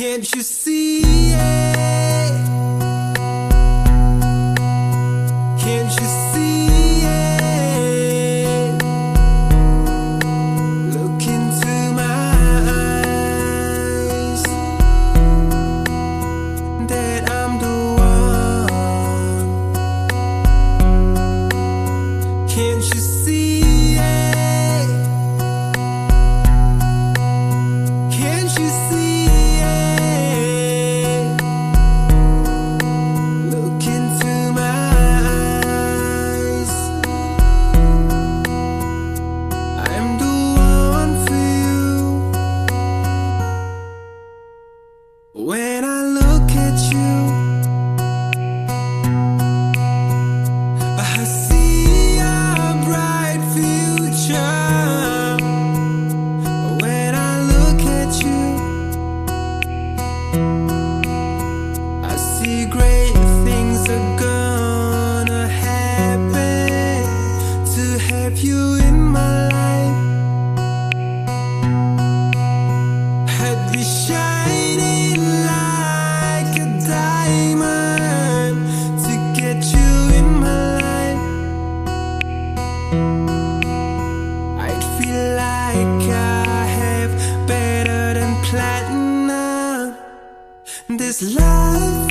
Can't you see it? Can't you see it? Look into my eyes, that I'm the one. Can't you see it? Can't you see? When I look at you, I see a bright future. When I look at you, I see great things are gonna happen to have you in my life. I'd be shining like a diamond to get you in my life. I'd feel like I have better than platinum. This love